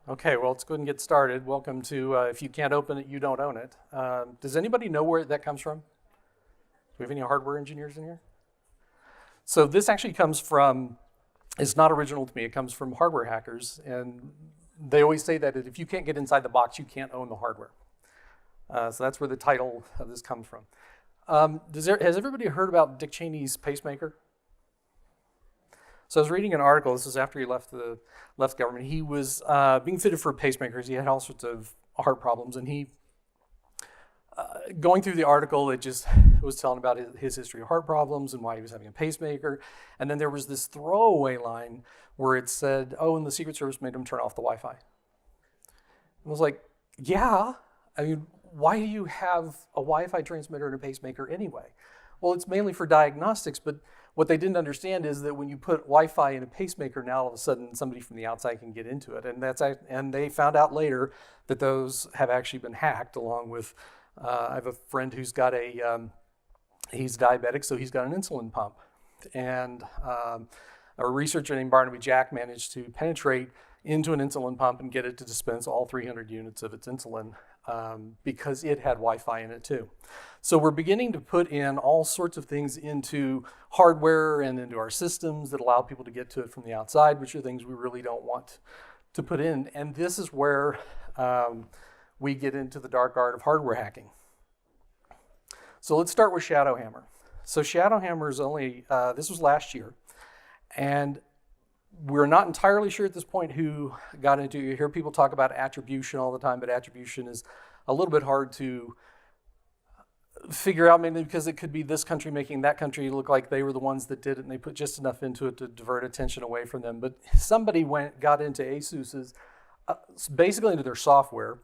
Okay, well, let's go ahead and get started. Welcome to If You Can't Open It, You Don't Own It. Does anybody know where that comes from? Do we have any hardware engineers in here? So this actually comes from, it's not original to me, it comes from hardware hackers. And they always say that if you can't get inside the box, you can't own the hardware. So that's where the title of this comes from. Has everybody heard about Dick Cheney's pacemaker? So I was reading an article, this is after he left government. He was being fitted for pacemakers. He had all sorts of heart problems, and he, going through the article, it just was telling about his history of heart problems and why he was having a pacemaker. And then there was this throwaway line where it said, oh, and the Secret Service made him turn off the Wi-Fi. I was like, yeah, I mean, why do you have a Wi-Fi transmitter and a pacemaker anyway? Well, it's mainly for diagnostics, but what they didn't understand is that when you put Wi-Fi in a pacemaker, now all of a sudden somebody from the outside can get into it. And they found out later that those have actually been hacked, along with, I have a friend who's got he's diabetic, so he's got an insulin pump. And a researcher named Barnaby Jack managed to penetrate into an insulin pump and get it to dispense all 300 units of its insulin because it had Wi-Fi in it too. So we're beginning to put in all sorts of things into hardware and into our systems that allow people to get to it from the outside, which are things we really don't want to put in. And this is where we get into the dark art of hardware hacking. So let's start with Shadowhammer. So Shadowhammer is only, this was last year, and we're not entirely sure at this point who got into it. You hear people talk about attribution all the time, but attribution is a little bit hard to figure out, mainly because it could be this country making that country look like they were the ones that did it, and they put just enough into it to divert attention away from them. But somebody got into ASUS's, basically into their software,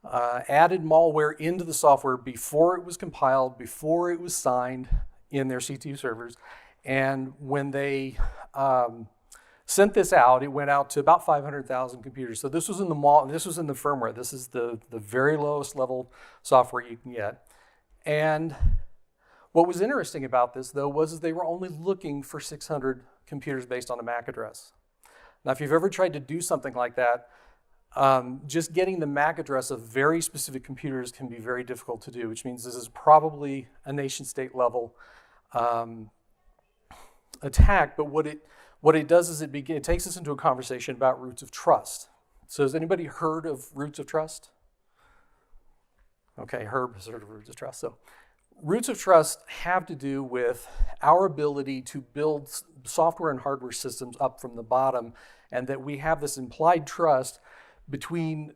added malware into the software before it was compiled, before it was signed in their CPU servers, and when they sent this out, it went out to about 500,000 computers. So this was in the firmware. This is the very lowest level software you can get. And what was interesting about this, though, was they were only looking for 600 computers based on a MAC address. Now, if you've ever tried to do something like that, just getting the MAC address of very specific computers can be very difficult to do, which means this is probably a nation-state level attack. But what it does is it takes us into a conversation about roots of trust. So has anybody heard of roots of trust? Okay, Herb has heard of roots of trust. So roots of trust have to do with our ability to build software and hardware systems up from the bottom, and that we have this implied trust between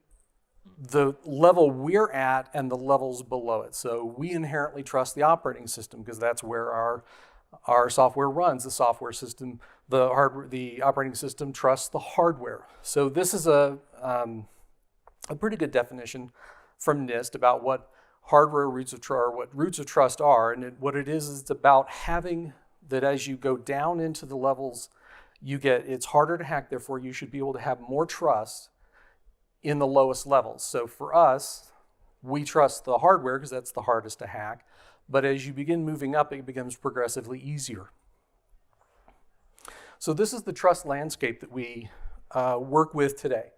the level we're at and the levels below it. So we inherently trust the operating system because that's where our software runs. The software system, the operating system trusts the hardware. So this is a pretty good definition from NIST about what hardware roots of trust, or what roots of trust are. And what it is it's about having that as you go down into the levels, it's harder to hack. Therefore, you should be able to have more trust in the lowest levels. So for us, we trust the hardware because that's the hardest to hack. But as you begin moving up, it becomes progressively easier. So this is the trust landscape that we work with today.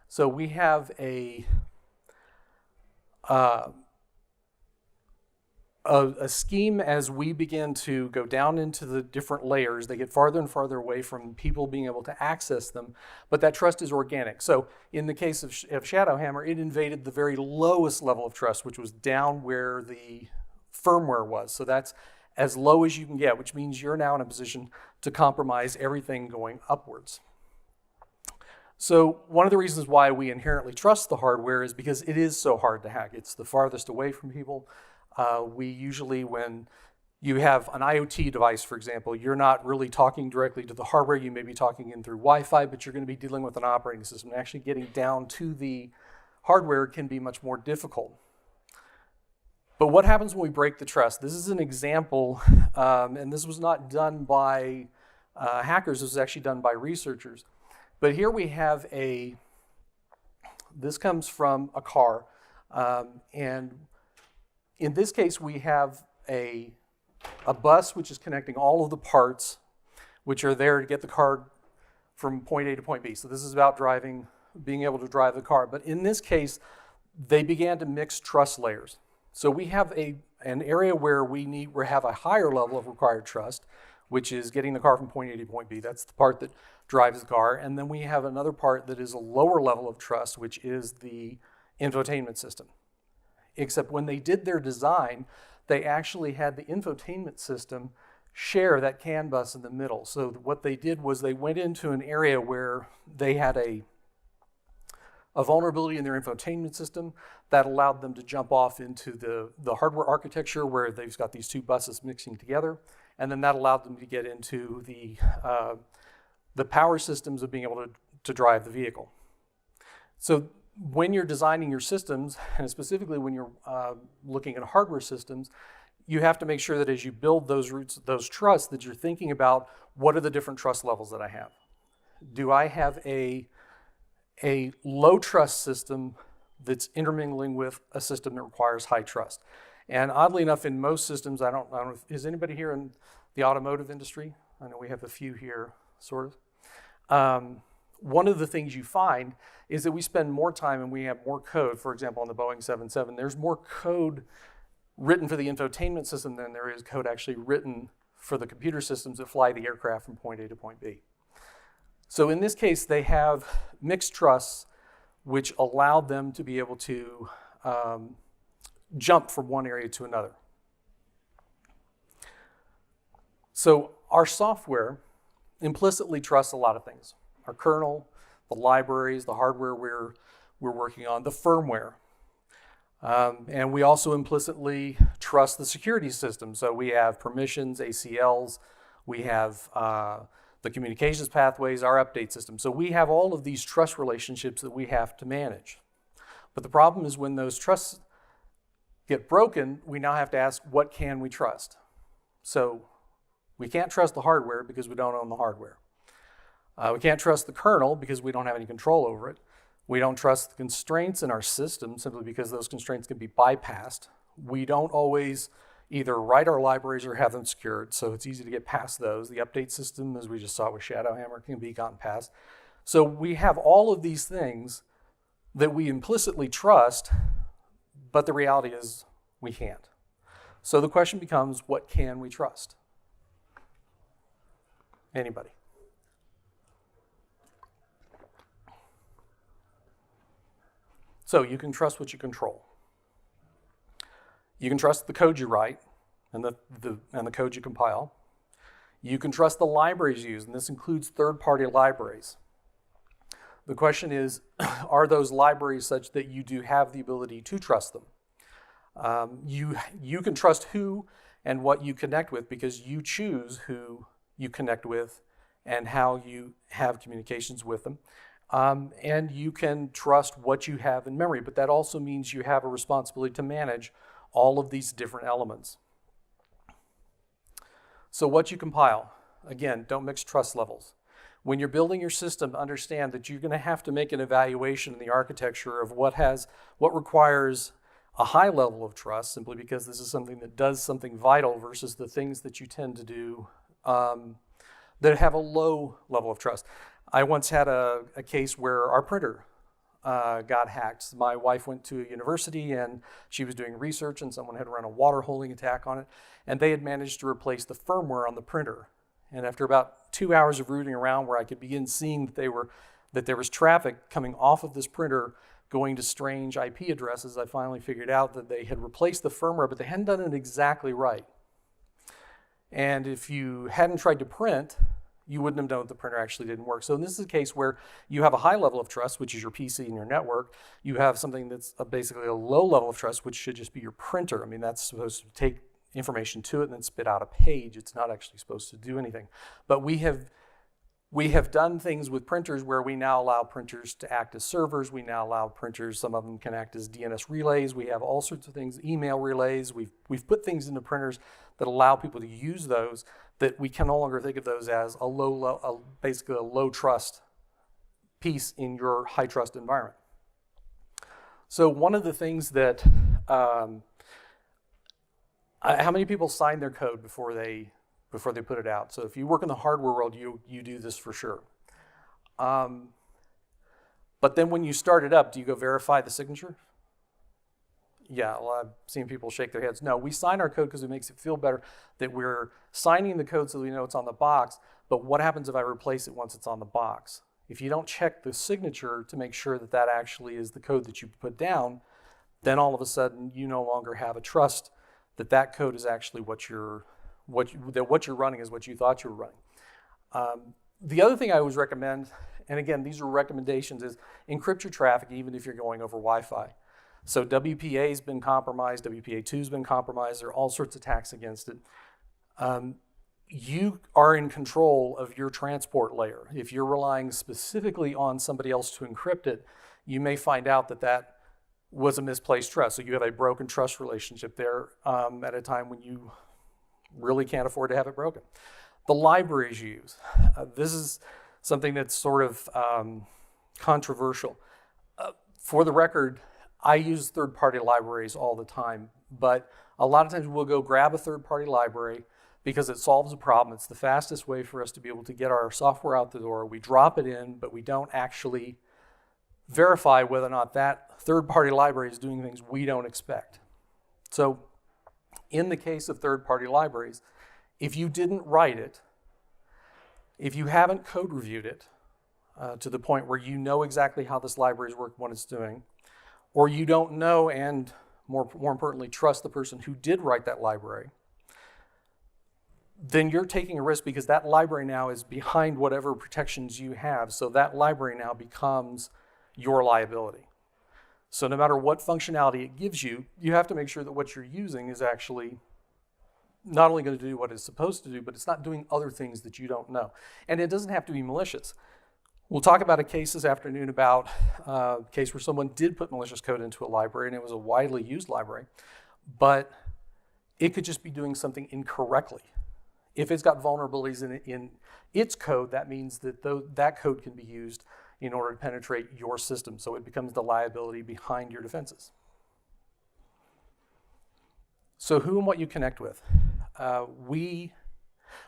So we have a scheme as we begin to go down into the different layers. They get farther and farther away from people being able to access them, but that trust is organic. So in the case of Shadowhammer, it invaded the very lowest level of trust, which was down where the firmware was. So that's as low as you can get, which means you're now in a position to compromise everything going upwards. So one of the reasons why we inherently trust the hardware is because it is so hard to hack. It's the farthest away from people. We usually, when you have an IoT device, for example, you're not really talking directly to the hardware. You may be talking in through Wi-Fi, but you're going to be dealing with an operating system. Actually getting down to the hardware can be much more difficult. But what happens when we break the trust? This is an example, and this was not done by hackers. This was actually done by researchers. But here we have this comes from a car, and in this case we have a bus which is connecting all of the parts which are there to get the car from point A to point B. So this is about driving being able to drive the car. But in this case, they began to mix trust layers. So we have an area where we have a higher level of required trust, which is getting the car from point A to point B. That's the part that drives the car. And then we have another part that is a lower level of trust, which is the infotainment system. Except when they did their design, they actually had the infotainment system share that CAN bus in the middle. So what they did was they went into an area where they had a vulnerability in their infotainment system that allowed them to jump off into the hardware architecture where they've got these two buses mixing together. And then that allowed them to get into the power systems of being able to drive the vehicle. So when you're designing your systems, and specifically when you're looking at hardware systems, you have to make sure that as you build those roots, those trusts, that you're thinking about what are the different trust levels that I have. Do I have a low trust system that's intermingling with a system that requires high trust? And oddly enough, in most systems, I don't know, is anybody here in the automotive industry? I know we have a few here, sort of. One of the things you find is that we spend more time and we have more code. For example, on the Boeing 777, there's more code written for the infotainment system than there is code actually written for the computer systems that fly the aircraft from point A to point B. So in this case, they have mixed trusts, which allowed them to be able to jump from one area to another. So our software implicitly trusts a lot of things. Our kernel, the libraries, the hardware we're working on, the firmware. And we also implicitly trust the security system. So we have permissions, ACLs, we have the communications pathways, our update system. So we have all of these trust relationships that we have to manage. But the problem is when those trusts get broken, we now have to ask, what can we trust? So we can't trust the hardware because we don't own the hardware. We can't trust the kernel because we don't have any control over it. We don't trust the constraints in our system simply because those constraints can be bypassed. We don't always either write our libraries or have them secured, so it's easy to get past those. The update system, as we just saw with Shadowhammer, can be gotten past. So we have all of these things that we implicitly trust, but the reality is we can't. So the question becomes, what can we trust? Anybody? So you can trust what you control. You can trust the code you write and the code you compile. You can trust the libraries you use, and this includes third-party libraries. The question is, are those libraries such that you do have the ability to trust them? You can trust who and what you connect with because you choose who you connect with and how you have communications with them. And you can trust what you have in memory, but that also means you have a responsibility to manage all of these different elements. So what you compile, again, don't mix trust levels. When you're building your system, understand that you're going to have to make an evaluation in the architecture of what requires a high level of trust, simply because this is something that does something vital versus the things that you tend to do that have a low level of trust. I once had a case where our printer got hacked. My wife went to a university and she was doing research and someone had run a water holding attack on it, and they had managed to replace the firmware on the printer. And after about 2 hours of rooting around where I could begin seeing that there was traffic coming off of this printer going to strange IP addresses, I finally figured out that they had replaced the firmware, but they hadn't done it exactly right. And if you hadn't tried to print, you wouldn't have known that the printer actually didn't work. So this is a case where you have a high level of trust, which is your PC and your network. You have something that's basically a low level of trust, which should just be your printer. I mean, that's supposed to take information to it and then spit out a page. It's not actually supposed to do anything. But we have done things with printers where we now allow printers to act as servers. We now allow printers, some of them can act as DNS relays. We have all sorts of things, email relays. We've put things into printers that allow people to use those, that we can no longer think of those as basically a low trust piece in your high trust environment. So one of the things that, how many people sign their code before they put it out? So if you work in the hardware world, you do this for sure. But then when you start it up, do you go verify the signature? Yeah, well, I've seen people shake their heads. No, we sign our code because it makes it feel better that we're signing the code so that we know it's on the box. But what happens if I replace it once it's on the box? If you don't check the signature to make sure that that actually is the code that you put down, then all of a sudden you no longer have a trust that that code is actually what you're running is what you thought you were running. The other thing I always recommend, and again, these are recommendations, is encrypt your traffic even if you're going over Wi-Fi. So WPA's been compromised, WPA2's been compromised, there are all sorts of attacks against it. You are in control of your transport layer. If you're relying specifically on somebody else to encrypt it, you may find out that that was a misplaced trust. So you have a broken trust relationship there at a time when you really can't afford to have it broken. The libraries you use. This is something that's sort of controversial. For the record, I use third-party libraries all the time, but a lot of times we'll go grab a third-party library because it solves a problem. It's the fastest way for us to be able to get our software out the door. We drop it in, but we don't actually verify whether or not that third-party library is doing things we don't expect. So in the case of third-party libraries, if you didn't write it, if you haven't code reviewed it to the point where you know exactly how this library is working, what it's doing, or you don't know and more importantly trust the person who did write that library, then you're taking a risk because that library now is behind whatever protections you have. So that library now becomes your liability. So no matter what functionality it gives you, you have to make sure that what you're using is actually not only going to do what it's supposed to do, but it's not doing other things that you don't know. And it doesn't have to be malicious. We'll talk about a case this afternoon about a case where someone did put malicious code into a library and it was a widely used library, but it could just be doing something incorrectly. If it's got vulnerabilities in its code, that means that that code can be used in order to penetrate your system, so it becomes the liability behind your defenses. So who and what you connect with.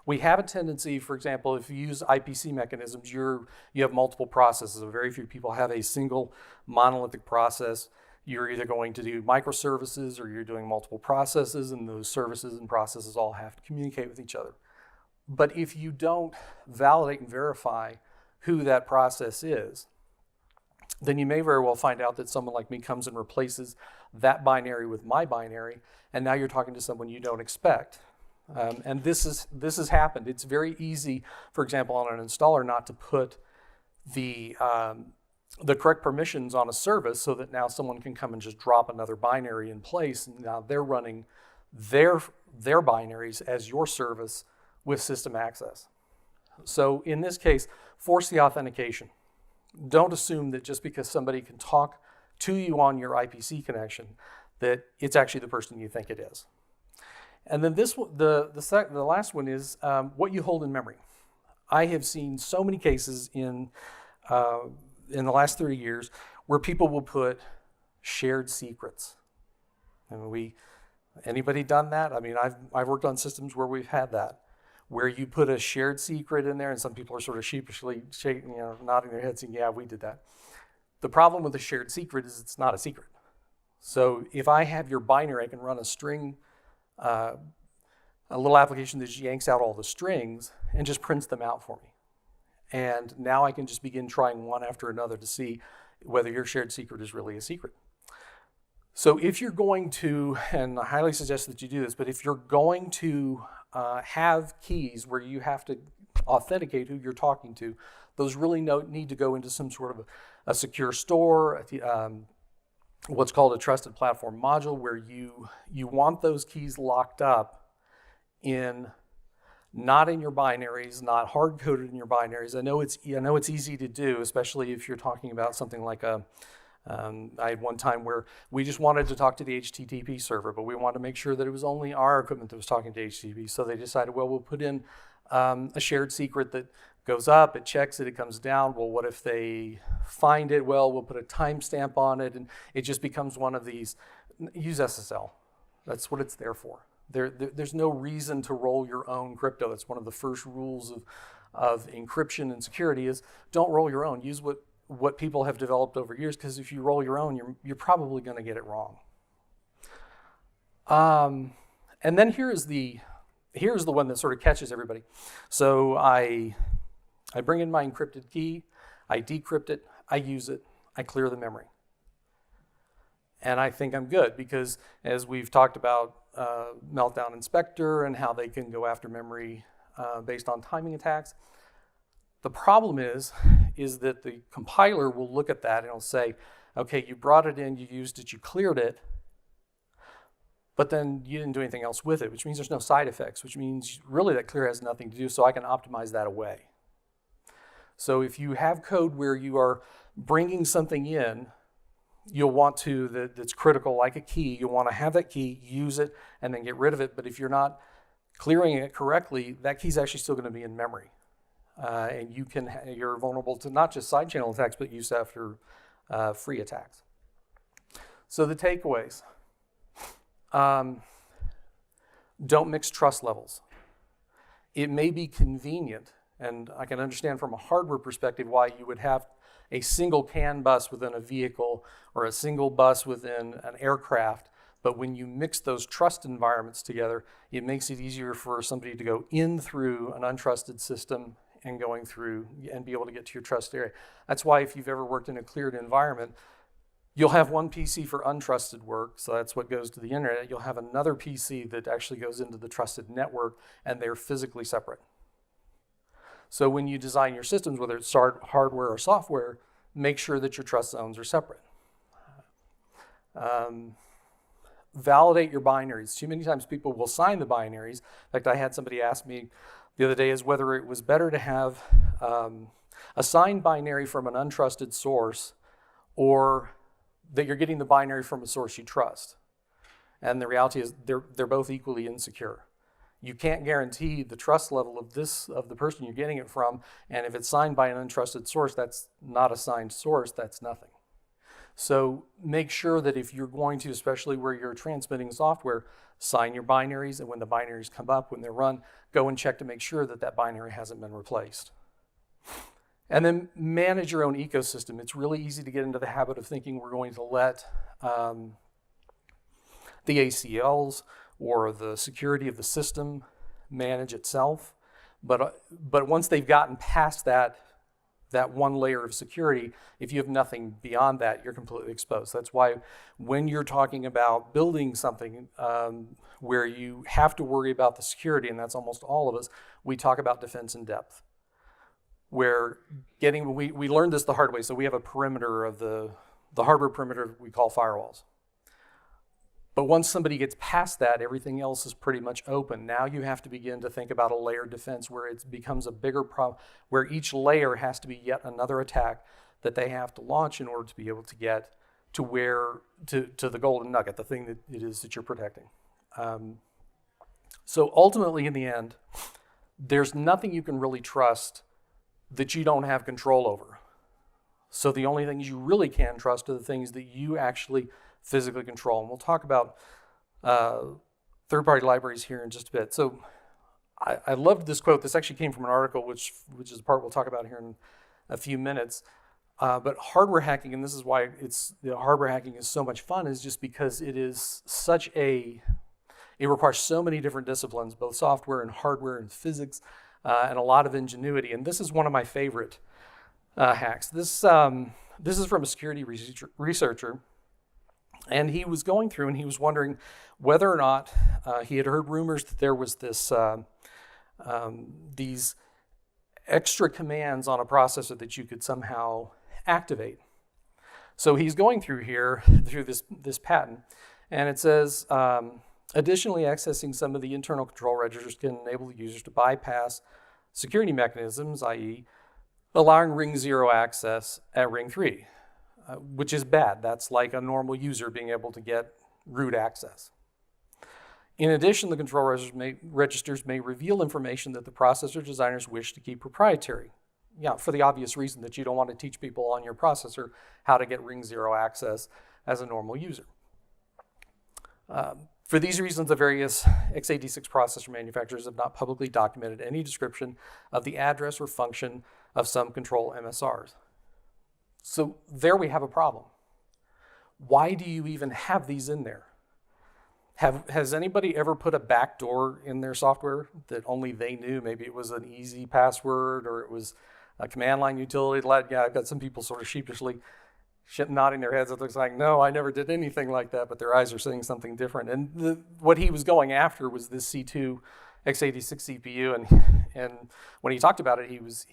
We have a tendency, for example, if you use IPC mechanisms, you have multiple processes. So very few people have a single monolithic process. You're either going to do microservices or you're doing multiple processes, and those services and processes all have to communicate with each other. But if you don't validate and verify who that process is, then you may very well find out that someone like me comes and replaces that binary with my binary, and now you're talking to someone you don't expect. And this has happened. It's very easy, for example, on an installer not to put the correct permissions on a service so that now someone can come and just drop another binary in place, and now they're running their binaries as your service with system access. So in this case, force the authentication. Don't assume that just because somebody can talk to you on your IPC connection that it's actually the person you think it is. And then the last one is what you hold in memory. I have seen so many cases in the last 30 years where people will put shared secrets. And anybody done that? I mean, I've worked on systems where we've had that, where you put a shared secret in there, and some people are sort of sheepishly shaking, nodding their heads saying, yeah, we did that. The problem with a shared secret is it's not a secret. So if I have your binary, I can run a string, a little application that just yanks out all the strings and just prints them out for me. And now I can just begin trying one after another to see whether your shared secret is really a secret. So if you're going to, and I highly suggest that you do this, but if you're going to have keys where you have to authenticate who you're talking to, those really need to go into some sort of a secure store, what's called a trusted platform module, where you want those keys locked up not in your binaries, not hard-coded in your binaries. I know it's easy to do, especially if you're talking about something like I had one time where we just wanted to talk to the HTTP server, but we wanted to make sure that it was only our equipment that was talking to HTTP. So they decided, well, we'll put in a shared secret that goes up, it checks it, it comes down. Well, what if they find it? Well, we'll put a timestamp on it, and it just becomes one of these. Use SSL. That's what it's there for. There's no reason to roll your own crypto. That's one of the first rules of encryption and security is don't roll your own. Use what what people have developed over years, because if you roll your own, you're probably going to get it wrong. And then here's the one that sort of catches everybody. So I bring in my encrypted key, I decrypt it, I use it, I clear the memory. And I think I'm good because as we've talked about Meltdown and Spectre and how they can go after memory based on timing attacks, the problem is that the compiler will look at that and it'll say, okay, you brought it in, you used it, you cleared it, but then you didn't do anything else with it, which means there's no side effects, which means really that clear has nothing to do, so I can optimize that away. So if you have code where you are bringing something in, you'll want to, that's critical, like a key, you'll want to have that key, use it, and then get rid of it. But if you're not clearing it correctly, that key's actually still going to be in memory. And you're vulnerable to not just side channel attacks, but use after free attacks. So the takeaways. Don't mix trust levels. It may be convenient, and I can understand from a hardware perspective why you would have a single CAN bus within a vehicle or a single bus within an aircraft, but when you mix those trust environments together, it makes it easier for somebody to go in through an untrusted system and going through and be able to get to your trust area. That's why if you've ever worked in a cleared environment, you'll have one PC for untrusted work, so that's what goes to the internet. You'll have another PC that actually goes into the trusted network, and they're physically separate. So when you design your systems, whether it's hardware or software, make sure that your trust zones are separate. Validate your binaries. Too many times people will sign the binaries. In fact, I had somebody ask me the other day is whether it was better to have a signed binary from an untrusted source or that you're getting the binary from a source you trust. And the reality is they're both equally insecure. You can't guarantee the trust level of the person you're getting it from, and if it's signed by an untrusted source, that's not a signed source, that's nothing. So make sure that if you're going to, especially where you're transmitting software, sign your binaries, and when the binaries come up, when they're run, go and check to make sure that that binary hasn't been replaced. And then manage your own ecosystem. It's really easy to get into the habit of thinking we're going to let the ACLs or the security of the system manage itself. But once they've gotten past that one layer of security, if you have nothing beyond that, you're completely exposed. That's why when you're talking about building something where you have to worry about the security, and that's almost all of us, we talk about defense in depth. Where we learned this the hard way, so we have a perimeter of the hardware perimeter we call firewalls. But once somebody gets past that, everything else is pretty much open. Now you have to begin to think about a layered defense where it becomes a bigger problem, where each layer has to be yet another attack that they have to launch in order to be able to get to the golden nugget, the thing that it is that you're protecting. So ultimately, in the end, there's nothing you can really trust that you don't have control over. So the only things you really can trust are the things that you actually physically control. And we'll talk about third-party libraries here in just a bit. So I loved this quote. This actually came from an article, which is the part we'll talk about here in a few minutes. But hardware hacking, and this is why hardware hacking is so much fun, is just because it requires so many different disciplines, both software and hardware and physics, and a lot of ingenuity. And this is one of my favorite hacks. This is from a security researcher, and he was going through and he was wondering whether or not he had heard rumors that there was these extra commands on a processor that you could somehow activate. So he's going through this patent, and it says, additionally, accessing some of the internal control registers can enable the users to bypass security mechanisms, i.e. allowing ring 0 access at ring 3, which is bad. That's like a normal user being able to get root access. In addition, the control registers may reveal information that the processor designers wish to keep proprietary. Yeah, for the obvious reason that you don't want to teach people on your processor how to get ring 0 access as a normal user. For these reasons, the various x86 processor manufacturers have not publicly documented any description of the address or function of some control MSRs. So there we have a problem. Why do you even have these in there? Has anybody ever put a backdoor in their software that only they knew? Maybe it was an easy password or it was a command line utility. Yeah, I've got some people sort of sheepishly nodding their heads. It looks like, no, I never did anything like that, but their eyes are saying something different. And what he was going after was this C2 x86 CPU. And when he talked about it, he was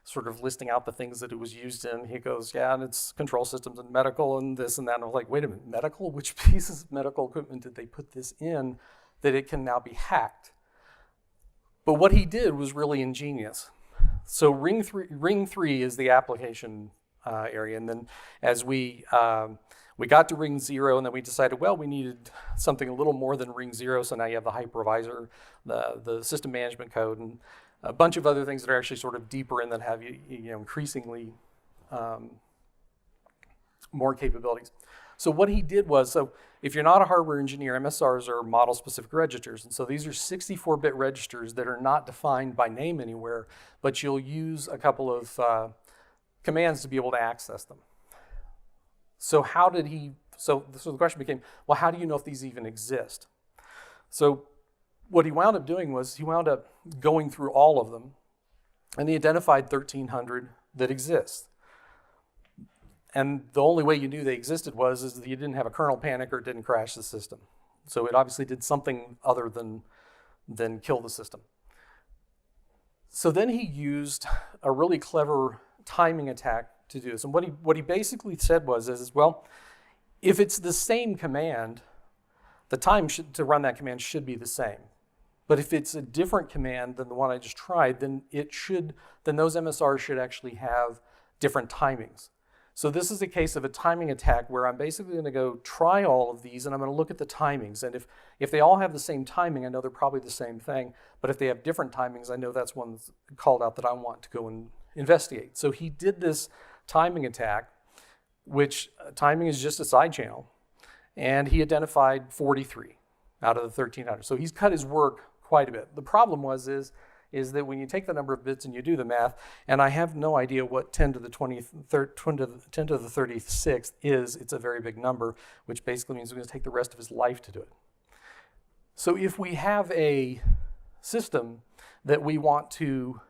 sort of listing out the things that it was used in. He goes, yeah, and it's control systems and medical and this and that. And I was like, wait a minute, medical? Which pieces of medical equipment did they put this in that it can now be hacked? But what he did was really ingenious. So ring three is the application area. And then as we got to ring 0, and then we decided, well, we needed something a little more than ring 0. So now you have the hypervisor, the system management code, and a bunch of other things that are actually sort of deeper in that have increasingly more capabilities. So what he did was, so if you're not a hardware engineer, MSRs are model-specific registers. And so these are 64-bit registers that are not defined by name anywhere, but you'll use a couple of commands to be able to access them. So how did he, so the question became, well, how do you know if these even exist? So what he wound up doing was he wound up going through all of them, and he identified 1,300 that exist. And the only way you knew they existed is that you didn't have a kernel panic or it didn't crash the system. So it obviously did something other than kill the system. So then he used a really clever timing attack to do this. And what he basically said was, well, if it's the same command, the time to run that command should be the same. But if it's a different command than the one I just tried, then those MSRs should actually have different timings. So this is a case of a timing attack where I'm basically going to go try all of these and I'm going to look at the timings. And if they all have the same timing, I know they're probably the same thing. But if they have different timings, I know that's one that's called out that I want to go and investigate. So he did this timing attack, which timing is just a side channel. And he identified 43 out of the 1,300. So he's cut his work quite a bit. The problem is that when you take the number of bits and you do the math, and I have no idea what 10 to the 36th is, it's a very big number, which basically means we're going to take the rest of his life to do it. So if we have a system that we want to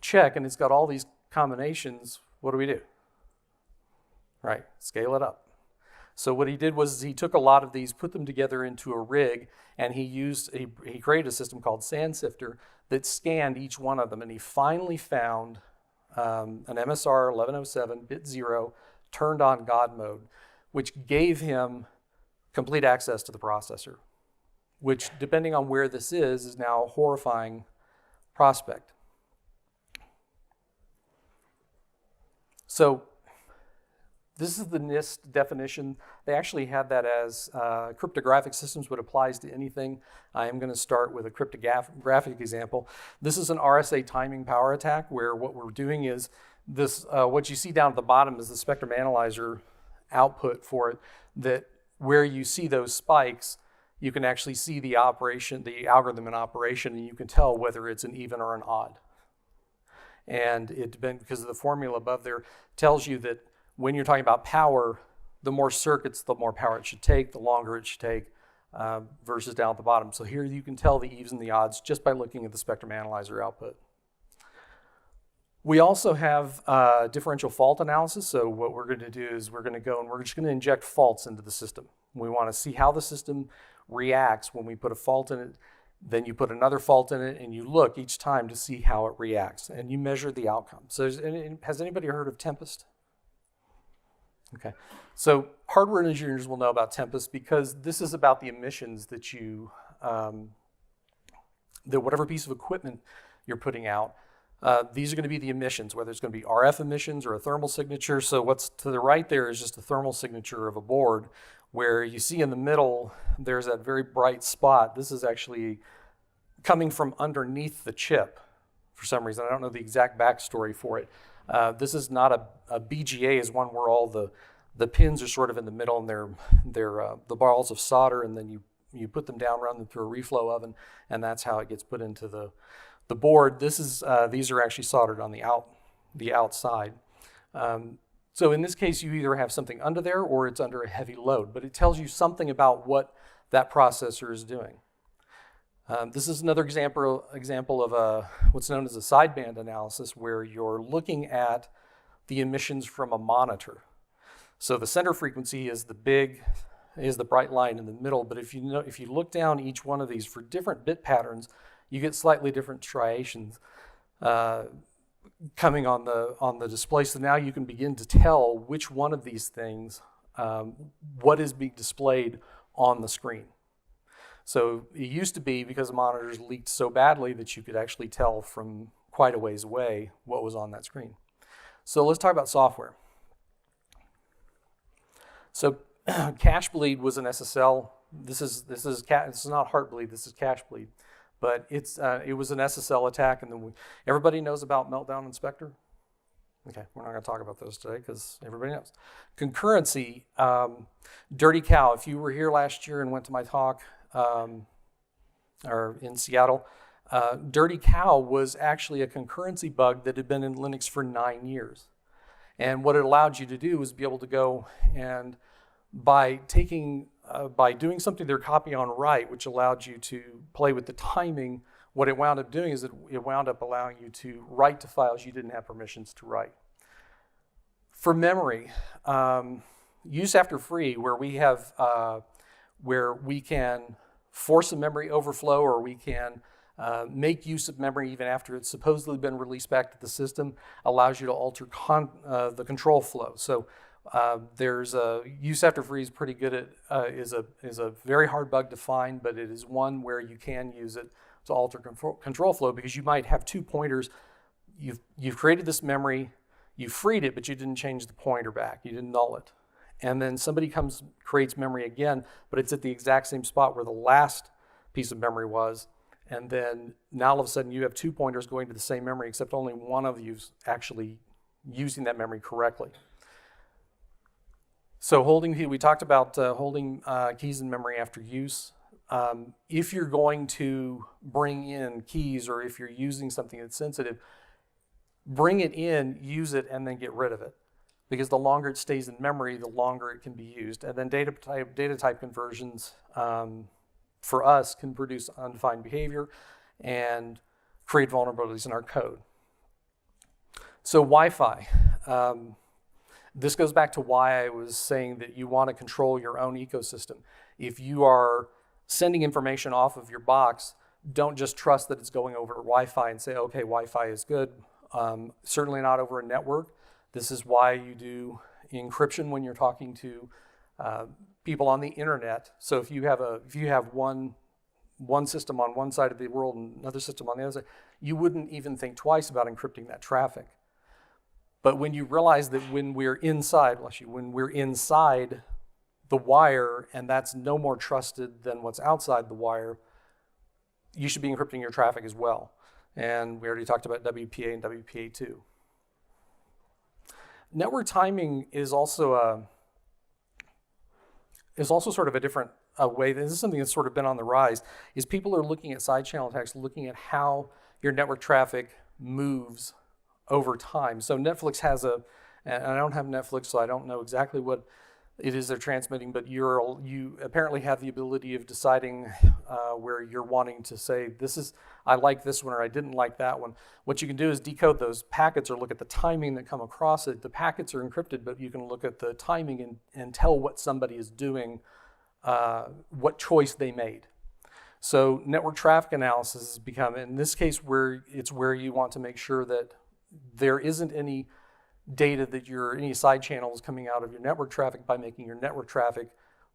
check and it's got all these combinations, what do? Right, scale it up. So what he did was he took a lot of these, put them together into a rig, and he created a system called Sand Sifter that scanned each one of them, and he finally found an MSR 1107 bit 0 turned on God mode, which gave him complete access to the processor, which, depending on where this is now a horrifying prospect. So this is the NIST definition. They actually had that as cryptographic systems, what applies to anything. I am going to start with a cryptographic example. This is an RSA timing power attack where what we're doing is this, what you see down at the bottom is the Spectre analyzer output for it, that where you see those spikes, you can actually see the operation, the algorithm in operation, and you can tell whether it's an even or an odd. And it depends, because of the formula above there tells you that when you're talking about power, the more circuits, the more power it should take, the longer it should take, versus down at the bottom. So here you can tell the evens and the odds just by looking at the Spectrum analyzer output. We also have differential fault analysis. So what we're going to do is we're going to go and we're just going to inject faults into the system. We want to see how the system reacts when we put a fault in it. Then you put another fault in it, and you look each time to see how it reacts, and you measure the outcome. So has anybody heard of Tempest? Okay, so hardware engineers will know about Tempest because this is about the emissions that that whatever piece of equipment you're putting out, these are going to be the emissions, whether it's going to be RF emissions or a thermal signature. So what's to the right there is just a thermal signature of a board, where you see in the middle, there's that very bright spot. This is actually coming from underneath the chip for some reason. I don't know the exact backstory for it. This is not a BGA is one where all the pins are sort of in the middle, and they're the balls of solder, and then you put them down, run them through a reflow oven, and that's how it gets put into the board. This is these are actually soldered on the outside. So in this case, you either have something under there or it's under a heavy load, but it tells you something about what that processor is doing. This is another example of what's known as a sideband analysis, where you're looking at the emissions from a monitor. So the center frequency is the bright line in the middle, but if you look down each one of these for different bit patterns, you get slightly different striations coming on the display. So now you can begin to tell which one of these things, what is being displayed on the screen. So it used to be, because the monitors leaked so badly, that you could actually tell from quite a ways away what was on that screen. So let's talk about software. So cache bleed was an SSL. This is not Heartbleed. This is cache bleed, but it was an SSL attack, and then everybody knows about Meltdown and Spectre. Okay, we're not going to talk about those today because everybody knows. Concurrency, Dirty Cow. If you were here last year and went to my talk, or in Seattle, Dirty Cow was actually a concurrency bug that had been in Linux for 9 years. And what it allowed you to do was be able to go and by doing something their copy on write, which allowed you to play with the timing, what it wound up doing is that it wound up allowing you to write to files you didn't have permissions to write. For memory, use after free, where we can force a memory overflow, or we can make use of memory even after it's supposedly been released back to the system, allows you to alter the control flow. So there's a use after free is pretty good at is a very hard bug to find, but it is one where you can use it to alter control flow, because you might have two pointers. You've created this memory, you freed it, but you didn't change the pointer back. You didn't null it. And then somebody creates memory again, but it's at the exact same spot where the last piece of memory was. And then now all of a sudden you have two pointers going to the same memory, except only one of you's actually using that memory correctly. So we talked about holding keys in memory after use. If you're going to bring in keys, or if you're using something that's sensitive, bring it in, use it, and then get rid of it. Because the longer it stays in memory, the longer it can be used. And then data type conversions, for us, can produce undefined behavior and create vulnerabilities in our code. So Wi-Fi. This goes back to why I was saying that you want to control your own ecosystem. If you are sending information off of your box, don't just trust that it's going over Wi-Fi and say, okay, Wi-Fi is good. Certainly not over a network. This is why you do encryption when you're talking to people on the internet. So if you have one system on one side of the world and another system on the other side, you wouldn't even think twice about encrypting that traffic. But when you realize that when we're inside the wire, and that's no more trusted than what's outside the wire, you should be encrypting your traffic as well. And we already talked about WPA and WPA2. Network timing is also sort of a different way. This is something that's sort of been on the rise, is people are looking at side channel attacks, looking at how your network traffic moves over time. So Netflix has and I don't have Netflix, so I don't know exactly what it is they're transmitting, but you apparently have the ability of deciding where you're wanting to say, I like this one, or I didn't like that one. What you can do is decode those packets or look at the timing that come across it. The packets are encrypted, but you can look at the timing and tell what somebody is doing, what choice they made. So network traffic analysis has become, in this case, where you want to make sure that there isn't any data that any side channels coming out of your network traffic, by making your network traffic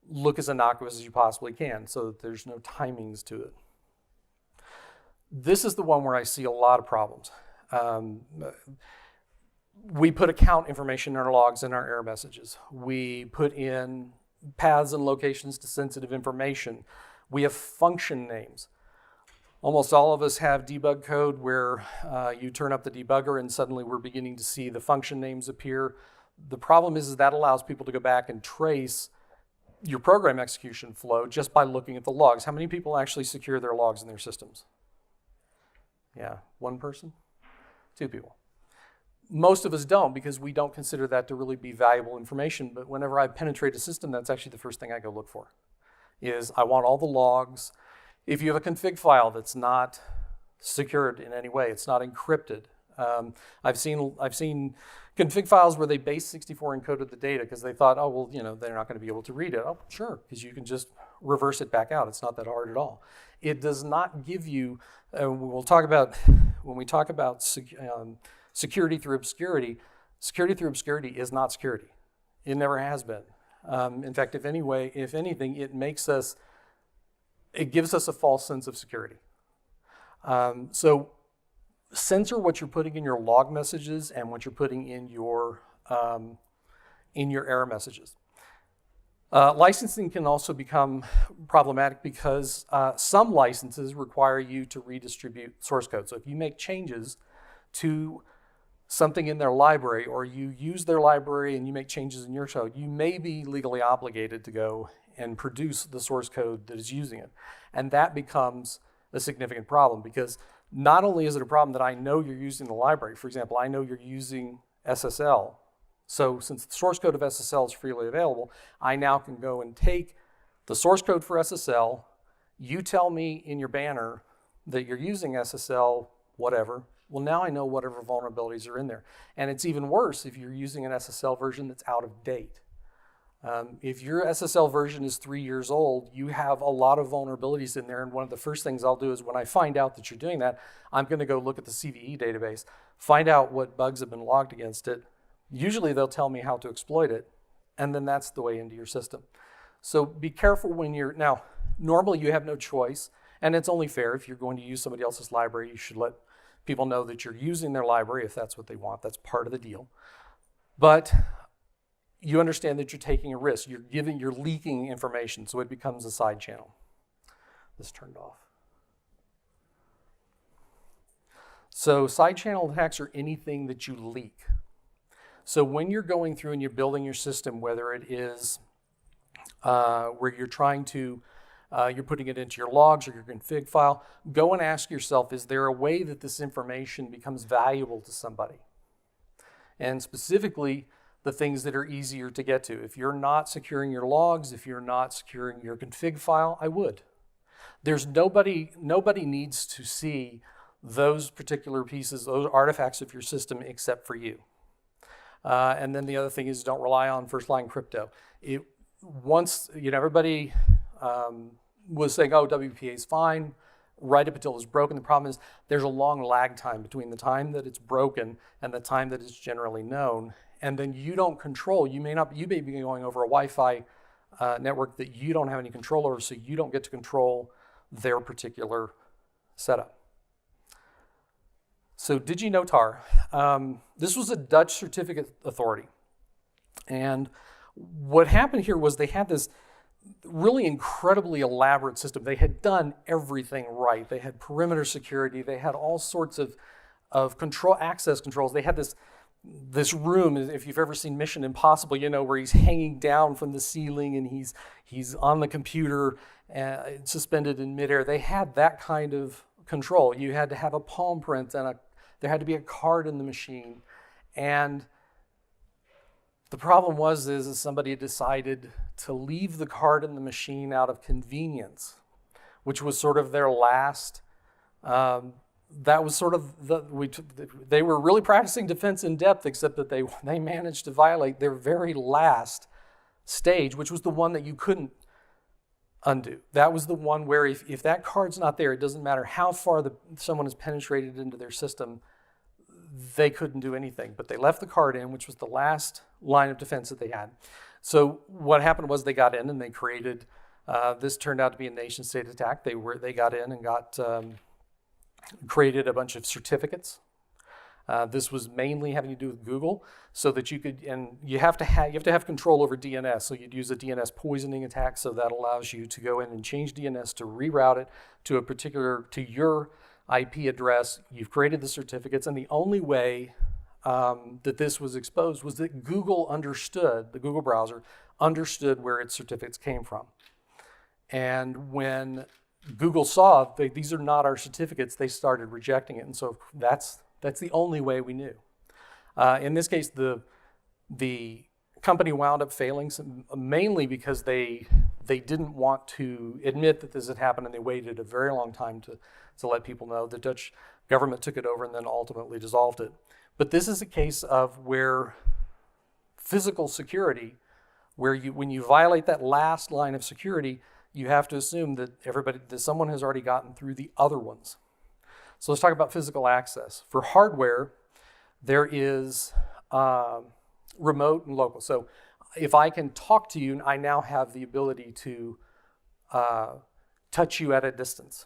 look as innocuous as you possibly can, so that there's no timings to it. This is the one where I see a lot of problems. We put account information in our logs and our error messages. We put in paths and locations to sensitive information. We have function names. Almost all of us have debug code where you turn up the debugger and suddenly we're beginning to see the function names appear. The problem is that allows people to go back and trace your program execution flow just by looking at the logs. How many people actually secure their logs in their systems? Yeah, one person? Two people. Most of us don't, because we don't consider that to really be valuable information. But whenever I penetrate a system, that's actually the first thing I go look for, is I want all the logs. If you have a config file that's not secured in any way, it's not encrypted. I've seen config files where they base64 encoded the data because they thought, oh, well, they're not going to be able to read it. Oh, sure, because you can just reverse it back out. It's not that hard at all. It does not give you, we'll talk about, when we talk about security through obscurity is not security. It never has been. In fact, if anything, it gives us a false sense of security. So censor what you're putting in your log messages and what you're putting in your error messages. Licensing can also become problematic because some licenses require you to redistribute source code. So if you make changes to something in their library, or you use their library and you make changes in your code, you may be legally obligated to go and produce the source code that is using it. And that becomes a significant problem, because not only is it a problem that I know you're using the library, for example, I know you're using SSL. So since the source code of SSL is freely available, I now can go and take the source code for SSL, you tell me in your banner that you're using SSL, whatever. Well, now I know whatever vulnerabilities are in there. And it's even worse if you're using an SSL version that's out of date. If your SSL version is 3 years old, you have a lot of vulnerabilities in there. And one of the first things I'll do is when I find out that you're doing that, I'm going to go look at the CVE database, find out what bugs have been logged against it. Usually they'll tell me how to exploit it, and then that's the way into your system. So be careful when now, normally you have no choice, and it's only fair if you're going to use somebody else's library, you should let people know that you're using their library if that's what they want. That's part of the deal. But you understand that you're taking a risk. You're leaking information, so it becomes a side channel. This turned off. So side channel attacks are anything that you leak. So when you're going through and you're building your system, whether it is where you're trying to, you're putting it into your logs or your config file, go and ask yourself, is there a way that this information becomes valuable to somebody? And specifically, the things that are easier to get to. If you're not securing your logs, if you're not securing your config file, I would. There's nobody needs to see those particular pieces, those artifacts of your system except for you. And then the other thing is, don't rely on first-line crypto. Everybody was saying, oh, WPA is fine, right up until it's broken. The problem is there's a long lag time between the time that it's broken and the time that it's generally known. And then you don't control. You may be going over a Wi-Fi network that you don't have any control over, so you don't get to control their particular setup. So DigiNotar, this was a Dutch certificate authority. And what happened here was they had this really incredibly elaborate system. They had done everything right. They had perimeter security. They had all sorts of access controls. They had this room, if you've ever seen Mission Impossible, where he's hanging down from the ceiling and he's on the computer suspended in midair. They had that kind of control. You had to have a palm print and there had to be a card in the machine. And the problem was somebody decided to leave the card in the machine out of convenience, which was sort of their last. That was sort of they were really practicing defense in depth, except that they managed to violate their very last stage, which was the one that you couldn't undo. That was the one where if that card's not there, it doesn't matter how far someone has penetrated into their system, they couldn't do anything. But they left the card in, which was the last line of defense that they had. So what happened was they got in and they created, this turned out to be a nation state attack. They got in and created a bunch of certificates. This was mainly having to do with Google, so that you could, and you have to have control over DNS. So you'd use a DNS poisoning attack, so that allows you to go in and change DNS to reroute it to your IP address. You've created the certificates, and the only way that this was exposed was that Google understood, the Google browser understood where its certificates came from. And when Google saw these are not our certificates, they started rejecting it. And so that's the only way we knew. In this case, the company wound up failing mainly because they didn't want to admit that this had happened, and they waited a very long time to let people know. The Dutch government took it over and then ultimately dissolved it. But this is a case of where physical security, where when you violate that last line of security, you have to assume that someone has already gotten through the other ones. So let's talk about physical access. For hardware, there is remote and local. So if I can talk to you, I now have the ability to touch you at a distance.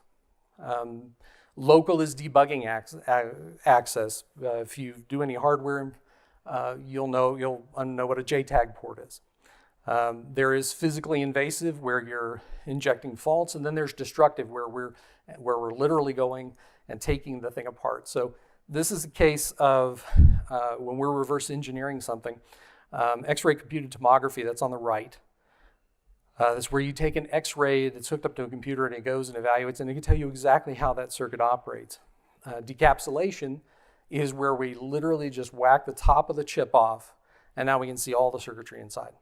Local is debugging access. If you do any hardware, you'll know what a JTAG port is. There is physically invasive, where you're injecting faults, and then there's destructive, where we're literally going and taking the thing apart. So this is a case of when we're reverse engineering something. X-ray computed tomography, that's on the right. That's where you take an X-ray that's hooked up to a computer and it goes and evaluates, and it can tell you exactly how that circuit operates. Decapsulation is where we literally just whack the top of the chip off, and now we can see all the circuitry inside.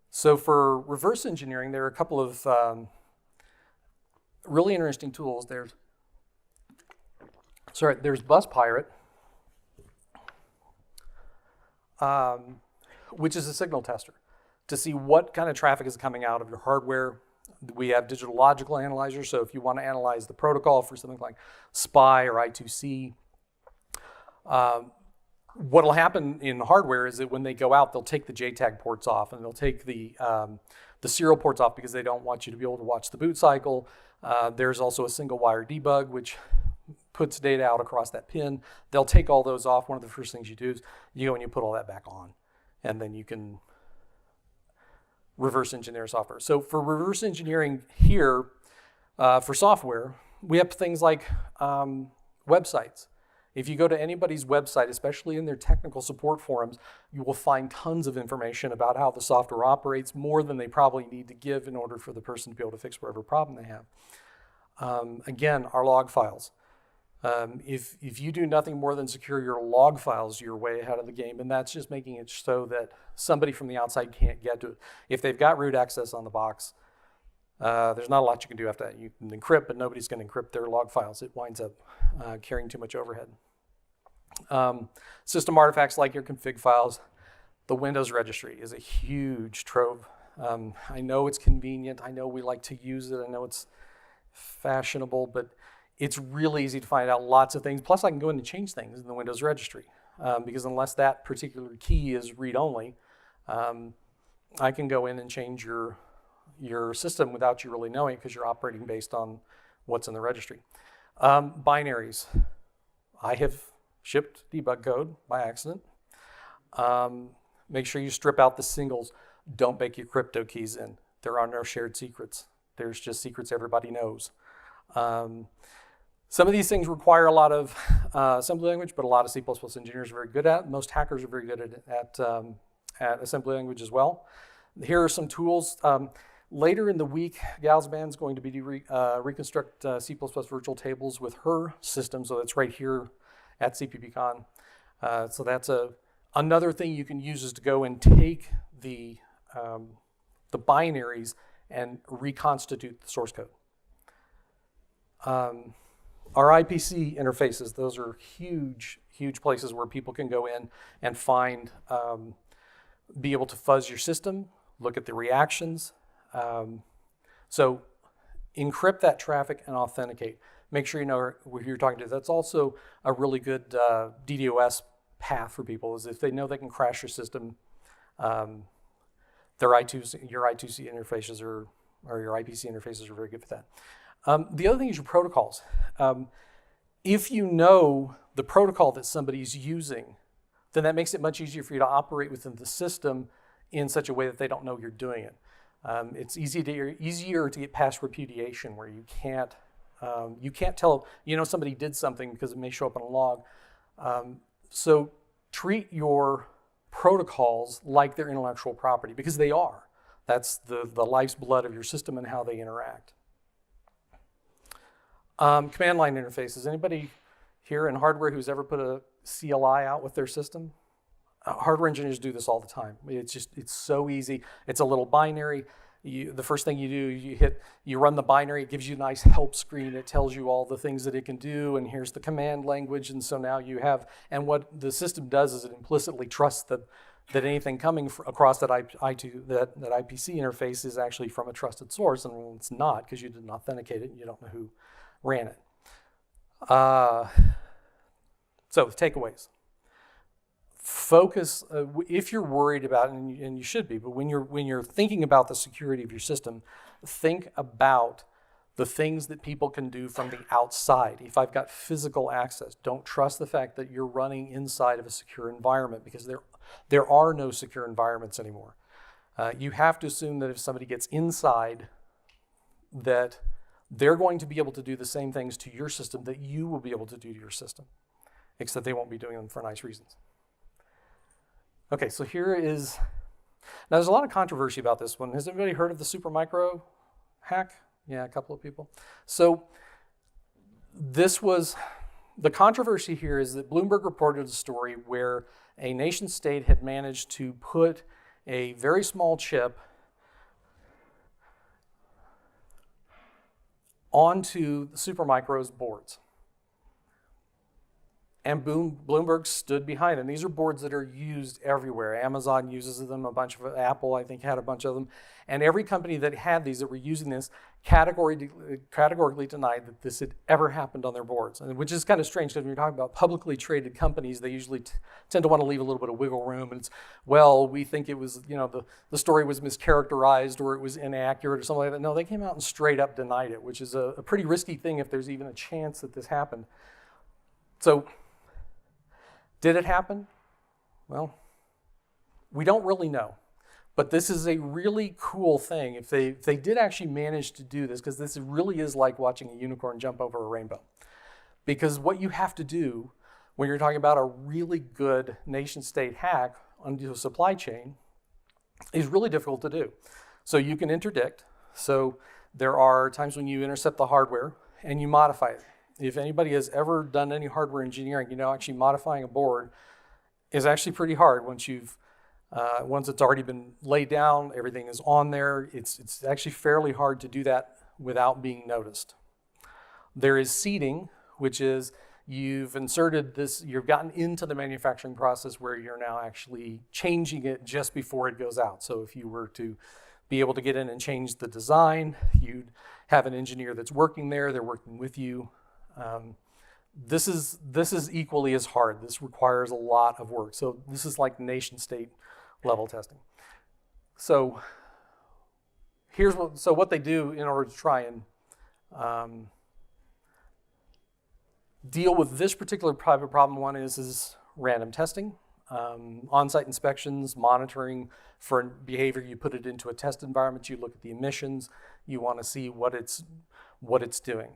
So for reverse engineering, there are a couple of really interesting tools. There's Bus Pirate, which is a signal tester to see what kind of traffic is coming out of your hardware. We have digital logical analyzers, so if you want to analyze the protocol for something like SPI or I2C, what will happen in hardware is that when they go out, they'll take the JTAG ports off, and they'll take the serial ports off because they don't want you to be able to watch the boot cycle. There's also a single wire debug, which puts data out across that pin. They'll take all those off. One of the first things you do is you go and you put all that back on, and then you can reverse engineer software. So for reverse engineering here, for software, we have things like websites. If you go to anybody's website, especially in their technical support forums, you will find tons of information about how the software operates, more than they probably need to give in order for the person to be able to fix whatever problem they have. Again, our log files. If you do nothing more than secure your log files, you're way ahead of the game, and that's just making it so that somebody from the outside can't get to it. If they've got root access on the box, there's not a lot you can do after that. You can encrypt, but nobody's going to encrypt their log files. It winds up carrying too much overhead. System artifacts like your config files. The Windows registry is a huge trove. I know it's convenient. I know we like to use it. I know it's fashionable, but it's really easy to find out lots of things. Plus, I can go in and change things in the Windows registry because unless that particular key is read-only, I can go in and change your system without you really knowing, because you're operating based on what's in the registry. Binaries. I have shipped debug code by accident. Make sure you strip out the singles. Don't bake your crypto keys in. There are no shared secrets. There's just secrets everybody knows. Some of these things require a lot of assembly language, but a lot of C++ engineers are very good at. Most hackers are very good at assembly language as well. Here are some tools. Later in the week, Galsban's going to be reconstruct C++ virtual tables with her system, so that's right here at CppCon. So that's another thing you can use, is to go and take the binaries and reconstitute the source code. Our IPC interfaces, those are huge, huge places where people can go in and find, be able to fuzz your system, look at the reactions. So encrypt that traffic and authenticate. Make sure you know who you're talking to. That's also a really good DDoS path for people, is if they know they can crash your system, your I2C interfaces or your IPC interfaces are very good for that. The other thing is your protocols. If you know the protocol that somebody's using, then that makes it much easier for you to operate within the system in such a way that they don't know you're doing it. It's easier to get past repudiation, where you can't tell, somebody did something because it may show up on a log. So treat your protocols like they're intellectual property, because they are. That's the life's blood of your system and how they interact. Command line interfaces. Anybody here in hardware who's ever put a CLI out with their system? Hardware engineers do this all the time. It's so easy. It's a little binary. The first thing you do, you run the binary. It gives you a nice help screen. It tells you all the things that it can do, and here's the command language. And so now you have, and what the system does is it implicitly trusts that anything coming across that IPC interface is actually from a trusted source, and it's not because you didn't authenticate it and you don't know who ran it. So takeaways. Focus, if you're worried about, and you should be, but when you're thinking about the security of your system, think about the things that people can do from the outside. If I've got physical access, don't trust the fact that you're running inside of a secure environment, because there are no secure environments anymore. You have to assume that if somebody gets inside, that they're going to be able to do the same things to your system that you will be able to do to your system, except they won't be doing them for nice reasons. Okay, so here is, now there's a lot of controversy about this one. Has anybody heard of the Supermicro hack? Yeah, a couple of people. So this was, the controversy here is that Bloomberg reported a story where a nation state had managed to put a very small chip onto the Supermicro's boards. And Bloomberg stood behind them. These are boards that are used everywhere. Amazon uses them, a bunch of, Apple, I think, had a bunch of them. And every company that had these, that were using this, categorically denied that this had ever happened on their boards, which is kind of strange, because when you're talking about publicly traded companies, they usually tend to want to leave a little bit of wiggle room. And it's, well, we think it was, the story was mischaracterized or it was inaccurate or something like that. No, they came out and straight up denied it, which is a pretty risky thing if there's even a chance that this happened. So, did it happen? Well, we don't really know. But this is a really cool thing if they did actually manage to do this, because this really is like watching a unicorn jump over a rainbow. Because what you have to do when you're talking about a really good nation-state hack onto a supply chain is really difficult to do. So you can interdict. So there are times when you intercept the hardware and you modify it. If anybody has ever done any hardware engineering, actually modifying a board is actually pretty hard once it's already been laid down, everything is on there. It's actually fairly hard to do that without being noticed. There is seeding, which is you've inserted this, you've gotten into the manufacturing process where you're now actually changing it just before it goes out. So if you were to be able to get in and change the design, you'd have an engineer that's working there, they're working with you. This is equally as hard. This requires a lot of work. So this is like nation-state level testing. So what they do in order to try and deal with this particular private problem, one is random testing, on-site inspections, monitoring for behavior. You put it into a test environment. You look at the emissions. You want to see what it's doing.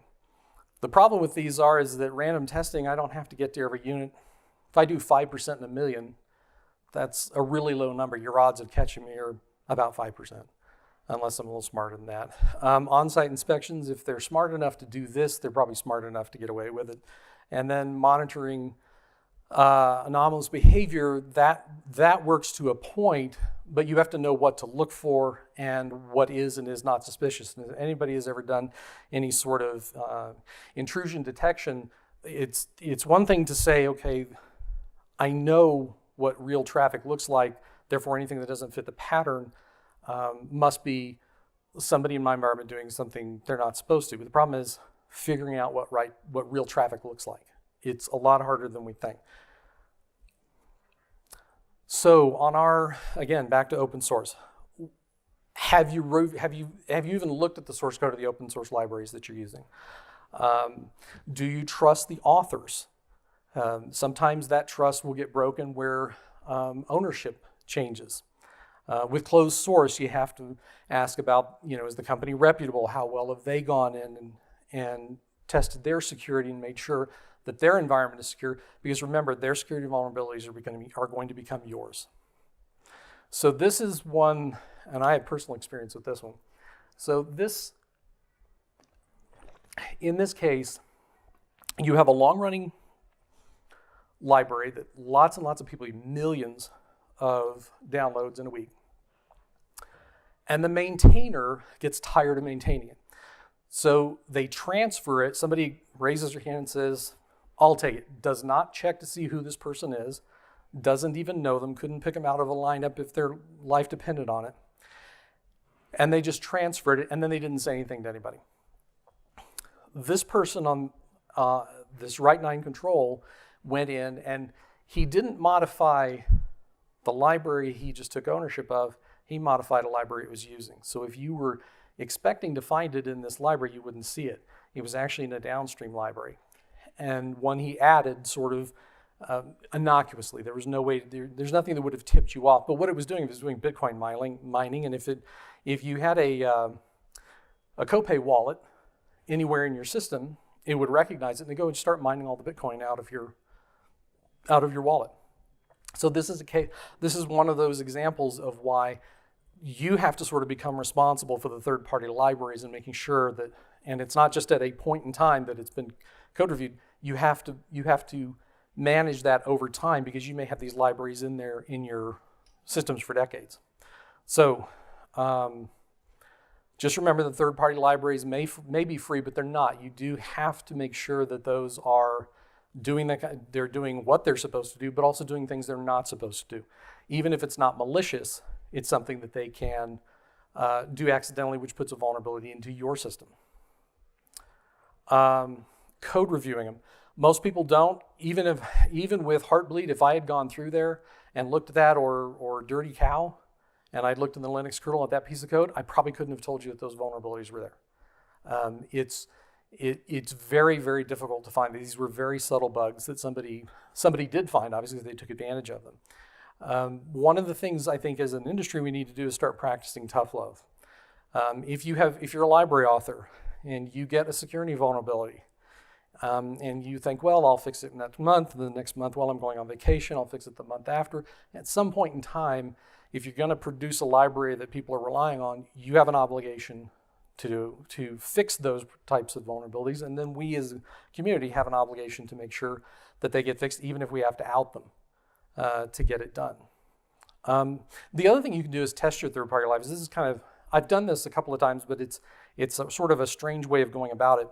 The problem with these is that random testing, I don't have to get to every unit. If I do 5% in a million, that's a really low number. Your odds of catching me are about 5%, unless I'm a little smarter than that. On-site inspections, if they're smart enough to do this, they're probably smart enough to get away with it. And then monitoring anomalous behavior, that works to a point, but you have to know what to look for and what is and is not suspicious. And if anybody has ever done any sort of intrusion detection, it's one thing to say, okay, I know what real traffic looks like, therefore anything that doesn't fit the pattern must be somebody in my environment doing something they're not supposed to. But the problem is figuring out what real traffic looks like. It's a lot harder than we think. So again, back to open source. Have you even looked at the source code of the open source libraries that you're using? Do you trust the authors? Sometimes that trust will get broken where ownership changes. With closed source, you have to ask about, is the company reputable? How well have they gone in and tested their security and made sure that their environment is secure? Because remember, their security vulnerabilities are going to become yours. So this is one, and I have personal experience with this one. So in this case, you have a long-running library that lots and lots of people, millions of downloads in a week. And the maintainer gets tired of maintaining it. So they transfer it. Somebody raises their hand and says, I'll take it. Does not check to see who this person is. Doesn't even know them. Couldn't pick them out of a lineup if their life depended on it. And they just transferred it, and then they didn't say anything to anybody. This person on this Write9 control went in, and he didn't modify the library he just took ownership of. He modified a library it was using. So if you were expecting to find it in this library, you wouldn't see it. It was actually in a downstream library. And one he added sort of innocuously. There was no way, there's nothing that would have tipped you off. But what it was doing, it was doing Bitcoin mining. And if you had a CoPay wallet anywhere in your system, it would recognize it and go and start mining all the Bitcoin out of your wallet. So this is one of those examples of why you have to sort of become responsible for the third-party libraries and making sure that, and it's not just at a point in time that it's been code reviewed. You have to manage that over time, because you may have these libraries in there in your systems for decades. So just remember that third-party libraries may be free, but they're not. You do have to make sure that those are they're doing what they're supposed to do, but also doing things they're not supposed to do. Even if it's not malicious, it's something that they can do accidentally, which puts a vulnerability into your system. Code reviewing them. Most people don't. Even with Heartbleed, if I had gone through there and looked at that, or Dirty Cow, and I'd looked in the Linux kernel at that piece of code, I probably couldn't have told you that those vulnerabilities were there. It's very, very difficult to find. These were very subtle bugs that somebody did find. Obviously, they took advantage of them. One of the things I think as an industry we need to do is start practicing tough love. If you're a library author and you get a security vulnerability, and you think, well, I'll fix it next month, the next month while I'm going on vacation, I'll fix it the month after. At some point in time, if you're going to produce a library that people are relying on, you have an obligation to fix those types of vulnerabilities, and then we as a community have an obligation to make sure that they get fixed, even if we have to out them to get it done. The other thing you can do is test your third-party libraries. This is I've done this a couple of times, but it's sort of a strange way of going about it,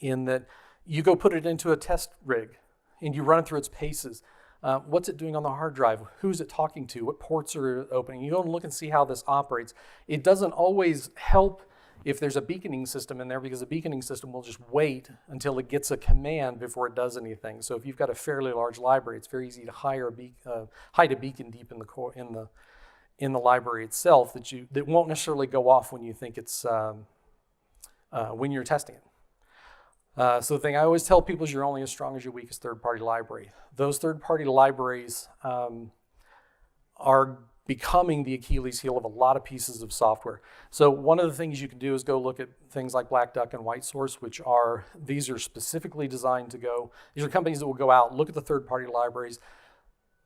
in that you go put it into a test rig and you run it through its paces. What's it doing on the hard drive? Who's it talking to? What ports are opening? You go and look and see how this operates. It doesn't always help if there's a beaconing system in there, because a beaconing system will just wait until it gets a command before it does anything. So if you've got a fairly large library, it's very easy to hide a beacon deep in the library itself that won't necessarily go off when you think it's when you're testing it. So the thing I always tell people is you're only as strong as your weakest third-party library. Those third-party libraries are becoming the Achilles heel of a lot of pieces of software. So one of the things you can do is go look at things like Black Duck and White Source, these are specifically designed these are companies that will go out, look at the third-party libraries.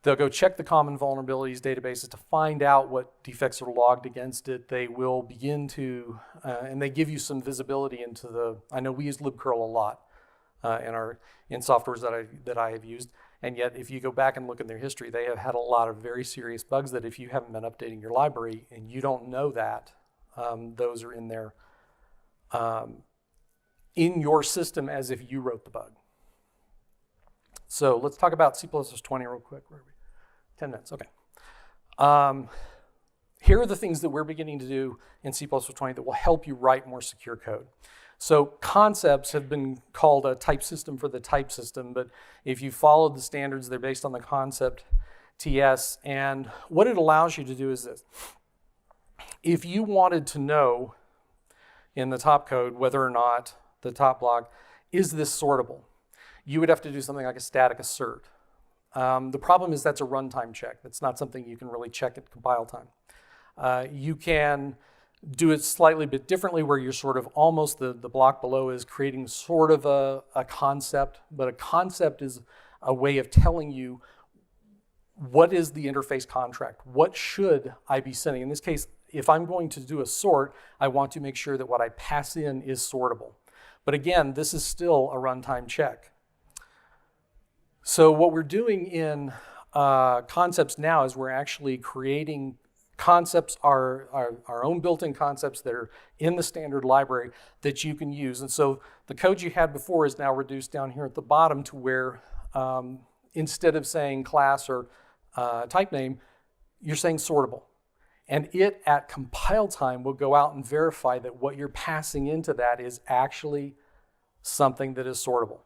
They'll go check the common vulnerabilities databases to find out what defects are logged against it. They will begin to, and they give you some visibility into I know we use libcurl a lot in softwares that I have used. And yet, if you go back and look in their history, they have had a lot of very serious bugs that if you haven't been updating your library and you don't know that, those are in there in your system as if you wrote the bug. So let's talk about C++20 real quick. Where are we? 10 minutes, okay. Here are the things that we're beginning to do in C++20 that will help you write more secure code. So concepts have been called a type system for the type system, but if you followed the standards, they're based on the concept TS. And what it allows you to do is this. If you wanted to know in the top code whether or not the top block is this sortable, you would have to do something like a static assert. The problem is that's a runtime check. That's not something you can really check at compile time. You can do it slightly bit differently, where you're sort of almost the block below is creating sort of a concept, but a concept is a way of telling you what is the interface contract? What should I be sending? In this case, if I'm going to do a sort, I want to make sure that what I pass in is sortable. But again, this is still a runtime check. So what we're doing in concepts now is we're actually creating concepts, our own built-in concepts that are in the standard library that you can use. And so the code you had before is now reduced down here at the bottom to where instead of saying class or type name, you're saying sortable. And it, at compile time, will go out and verify that what you're passing into that is actually something that is sortable.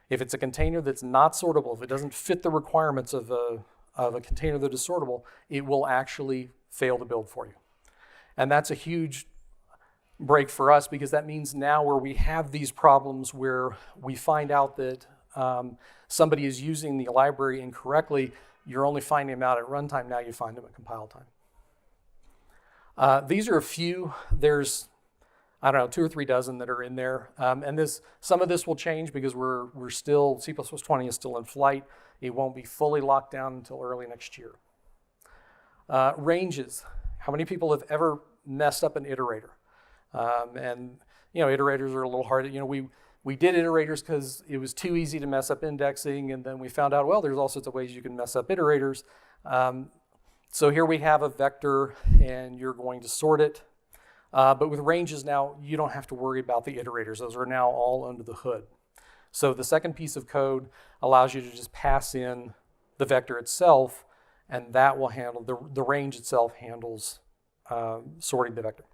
If it's a container that's not sortable, if it doesn't fit the requirements of a container that is sortable, it will actually fail to build for you. And that's a huge break for us, because that means now where we have these problems where we find out that somebody is using the library incorrectly, you're only finding them out at runtime. Now you find them at compile time. These are a few. There's, I don't know, 2 or 3 dozen that are in there. And some of this will change because we're still, C++20 is still in flight. It won't be fully locked down until early next year. Ranges. How many people have ever messed up an iterator? And iterators are a little hard. We did iterators because it was too easy to mess up indexing, and then we found out, well, there's all sorts of ways you can mess up iterators. So here we have a vector, and you're going to sort it. But with ranges now, you don't have to worry about the iterators. Those are now all under the hood. So the second piece of code allows you to just pass in the vector itself, and that will handle, the range itself handles sorting the vector.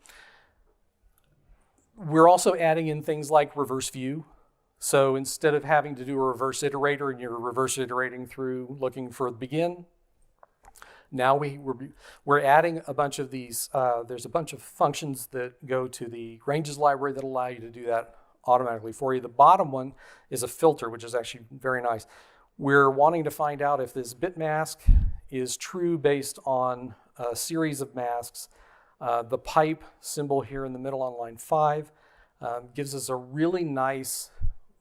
We're also adding in things like reverse view. So instead of having to do a reverse iterator and you're reverse iterating through looking for the begin, now we're adding a bunch of these. There's a bunch of functions that go to the ranges library that allow you to do that automatically for you. The bottom one is a filter, which is actually very nice. We're wanting to find out if this bit mask is true based on a series of masks. The pipe symbol here in the middle on line 5 gives us a really nice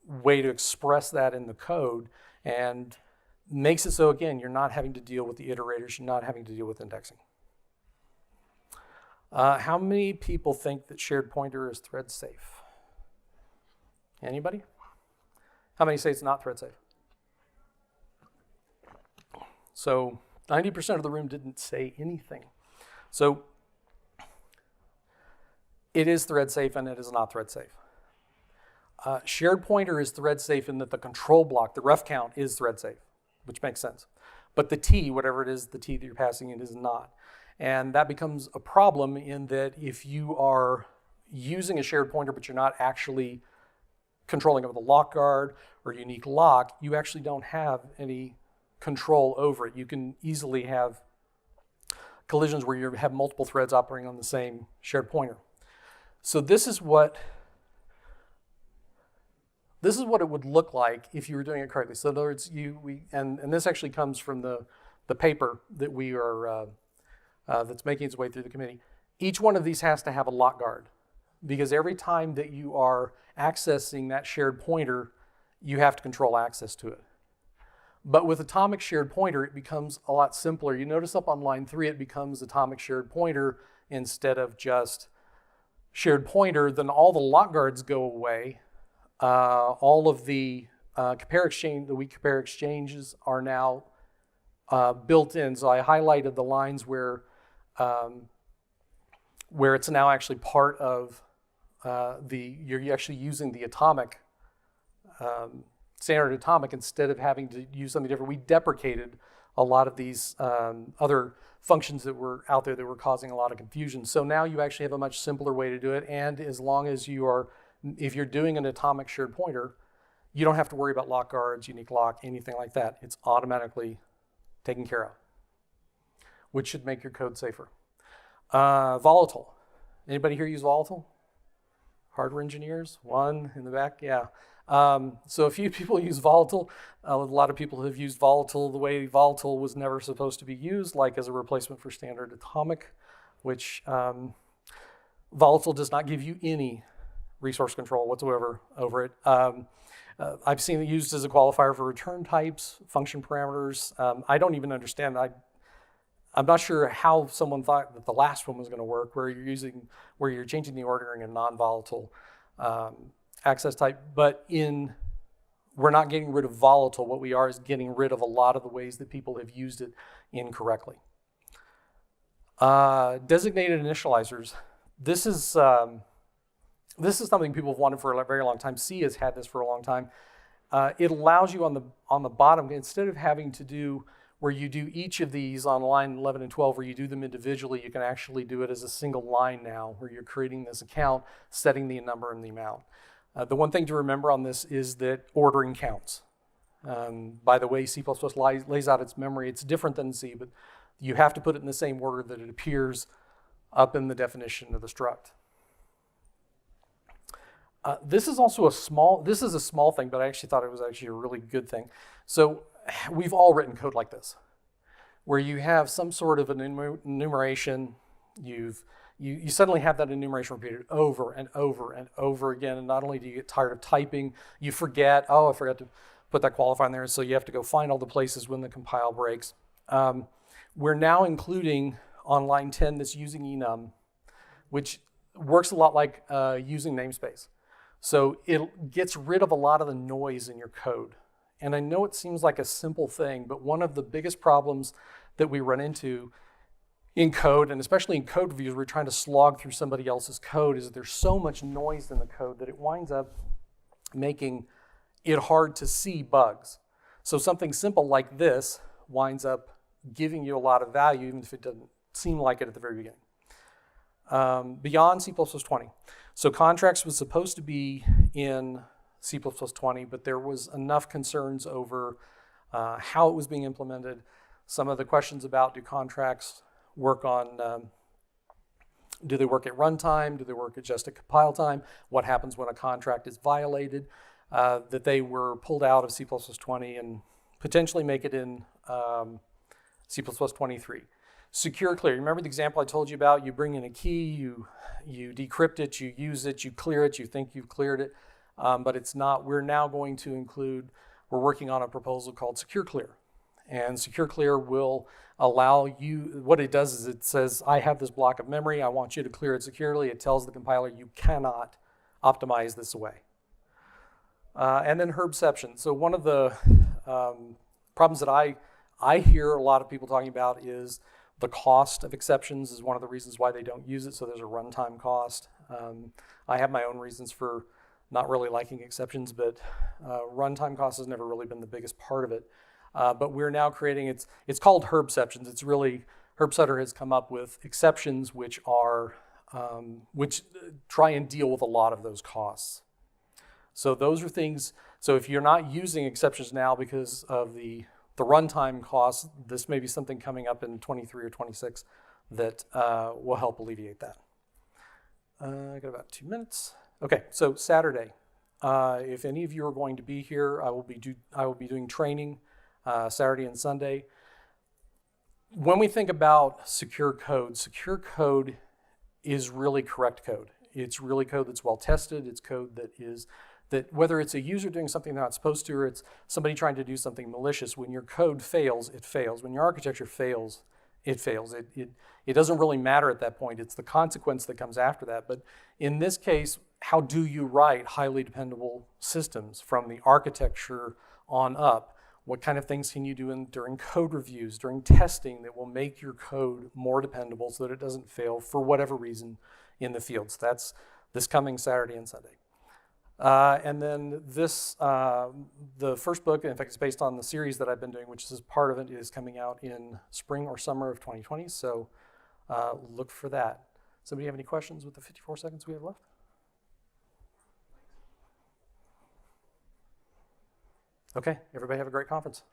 way to express that in the code, and makes it so, again, you're not having to deal with the iterators, you're not having to deal with indexing. How many people think that shared pointer is thread safe? Anybody? How many say it's not thread safe? So 90% of the room didn't say anything. So it is thread safe and it is not thread safe. Shared pointer is thread safe in that the control block, the ref count, is thread safe, which makes sense. But the T, whatever it is, the T that you're passing in, is not. And that becomes a problem in that if you are using a shared pointer but you're not actually controlling it with a lock guard or unique lock, you actually don't have any control over it. You can easily have collisions where you have multiple threads operating on the same shared pointer. So this is what it would look like if you were doing it correctly. So in other words, and this actually comes from the paper that we are that's making its way through the committee. Each one of these has to have a lock guard, because every time that you are accessing that shared pointer, you have to control access to it. But with atomic shared pointer, it becomes a lot simpler. You notice up on line 3, it becomes atomic shared pointer instead of just shared pointer. Then all the lock guards go away. All of the the weak compare exchanges are now built in. So I highlighted the lines where it's now actually part of you're actually using the atomic, standard atomic, instead of having to use something different. We deprecated a lot of these other functions that were out there that were causing a lot of confusion. So now you actually have a much simpler way to do it. And as long as if you're doing an atomic shared pointer, you don't have to worry about lock guards, unique lock, anything like that. It's automatically taken care of, which should make your code safer. Volatile. Anybody here use volatile? Hardware engineers? One in the back? Yeah. So a few people use volatile. A lot of people have used volatile the way volatile was never supposed to be used, like as a replacement for standard atomic, which volatile does not give you any resource control whatsoever over it. I've seen it used as a qualifier for return types, function parameters. I don't even understand. I'm not sure how someone thought that the last one was going to work, where you're changing the ordering in non-volatile access type. But in we're not getting rid of volatile. What we are is getting rid of a lot of the ways that people have used it incorrectly. Designated initializers. This is something people have wanted for a very long time. C has had this for a long time. It allows you on the bottom, instead of having to do where you do each of these on line 11 and 12, where you do them individually, you can actually do it as a single line now, where you're creating this account, setting the number and the amount. The one thing to remember on this is that ordering counts. By the way C++ lays out its memory, it's different than C, but you have to put it in the same order that it appears up in the definition of the struct. This is also a small thing, but I actually thought it was actually a really good thing. So we've all written code like this, where you have some sort of an enumeration, you suddenly have that enumeration repeated over and over and over again, and not only do you get tired of typing, you forget, oh, I forgot to put that qualifier in there, so you have to go find all the places when the compile breaks. We're now including on line 10 this using enum, which works a lot like using namespace. So it gets rid of a lot of the noise in your code. And I know it seems like a simple thing, but one of the biggest problems that we run into in code, and especially in code reviews, we're trying to slog through somebody else's code, is that there's so much noise in the code that it winds up making it hard to see bugs. So something simple like this winds up giving you a lot of value, even if it doesn't seem like it at the very beginning. Beyond C++20. So contracts was supposed to be in C++20, but there was enough concerns over how it was being implemented. Some of the questions about, do contracts work on, do they work at runtime? Do they work at just at compile time? What happens when a contract is violated? That they were pulled out of C++20 and potentially make it in C++23. Secure clear. Remember the example I told you about? You bring in a key, you decrypt it, you use it, you clear it, you think you've cleared it, but it's not. We're now going to include, we're working on a proposal called secure clear. And secure clear will allow you, what it does is it says, I have this block of memory, I want you to clear it securely. It tells the compiler you cannot optimize this away. And then herbception. So one of the problems that I hear a lot of people talking about is the cost of exceptions is one of the reasons why they don't use it, so there's a runtime cost. I have my own reasons for not really liking exceptions, but runtime cost has never really been the biggest part of it. But we're now creating, it's called herbceptions. It's really, HerbSetter has come up with exceptions which are, which try and deal with a lot of those costs. So those are things, so if you're not using exceptions now because of the runtime costs, this may be something coming up in 23 or 26 that will help alleviate that. I got about 2 minutes. Okay, so Saturday. If any of you are going to be here, I will be doing training Saturday and Sunday. When we think about secure code is really correct code. It's really code that's well tested. It's code that whether it's a user doing something they're not supposed to, or it's somebody trying to do something malicious, when your code fails, it fails. When your architecture fails, it fails. It doesn't really matter at that point. It's the consequence that comes after that. But in this case, how do you write highly dependable systems from the architecture on up? What kind of things can you do during code reviews, during testing that will make your code more dependable so that it doesn't fail for whatever reason in the field? So that's this coming Saturday and Sunday. And then this, the first book, in fact, it's based on the series that I've been doing, which is part of it, is coming out in spring or summer of 2020. So look for that. Somebody have any questions with the 54 seconds we have left? Okay, everybody have a great conference.